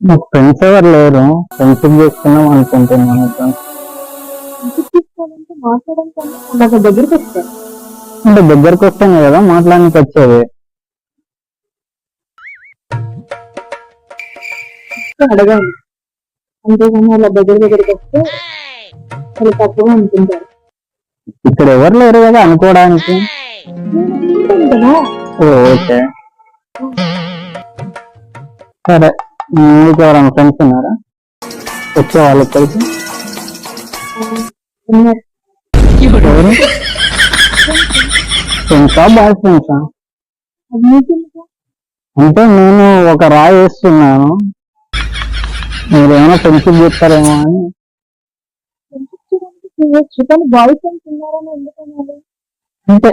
నాకు ఫ్రెండ్స్ ఎవరు లేరు, ఫ్రెండ్షిప్ చేసుకుందాం అనుకుంటున్నాను. దగ్గరికి వస్తారు అంటే దగ్గరకు వస్తాను కదా మాట్లాడడానికి వచ్చేది. అడగాలి, అంతేగాని అలా దగ్గరికి వస్తే చాలా తప్పుగా అనుకుంటారు. ఇక్కడ ఎవరు లేరు కదా అనుకోవడానికి. కదా ఓకే సరే, మీకు ఎవరైనా ఫ్రెండ్స్ ఉన్నారా వచ్చే వాళ్ళు ఇక్కడికి? ఉన్నారు. ఎవరు ఫ్రెండ్సా బాయ్ ఫ్రెండ్సా? అది మీకెందుకు? అంటే నేను ఒక రాయి వేస్తున్నాను, మీరు ఏమైనా ఫ్రెండ్షిప్ చేస్తారేమో అని. కానీ బాయ్ ఫ్రెండ్స్ ఉన్నారని ఎందుకన్నారు? అంటే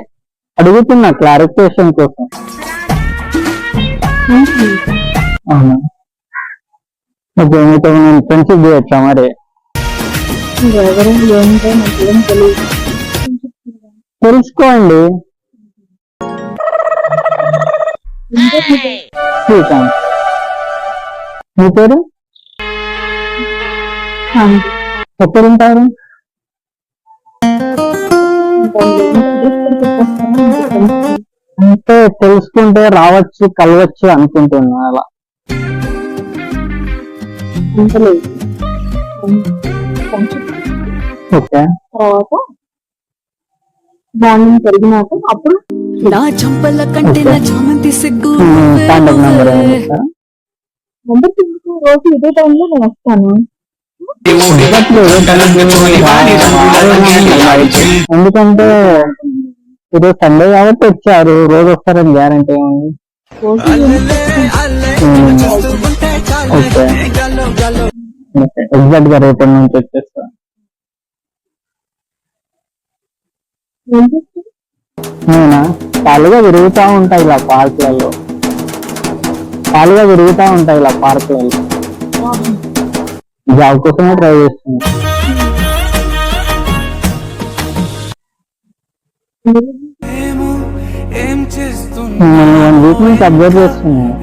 అడుగుతున్నా క్లారిఫికేషన్ కోసం. అవునా, ఓకే. మీతో నేను ఫ్రెండ్షిప్ చేయొచ్చా మరి? ఎవరైనా ఏంటో నాకు ఏం తెలియదు. తెలుసుకోండి. శ్రీకాంత్. మీ పేరు? ఎక్కడుంటారు? అంటే తెలుసుకుంటే రావచ్చు కలవచ్చు అనుకుంటున్నా అలా. అంతలేదు. ఓకే, తర్వాత బాండింగ్ పెరిగినాక అప్పుడు నా చంపల కంటే నా చామంతి సిగ్గు కాంటాక్ట్ నెంబర్ ఏమైనా ఇస్తారా? నెంబర్ తీసుకు రోజు ఇదే టైంలో నేను వస్తాను. ఎందుకంటే ఈరోజు సండే కాబట్టి వచ్చారు, రోజు వస్తారని గ్యారంటీ ఏముంది? ఓకే, ఎగ్జాక్ట్ గా రేపటి నుంచి వచ్చేస్తా. ఏం చేస్తారు? నేనా ఖాళీగా తిరుగుతా ఉంటా ఇలా పార్కులలో, జాబ్ కోసమే ట్రై చేస్తున్నా. నేను 1 వీక్ నుంచి అబ్జర్వ్ చేస్తున్నాను.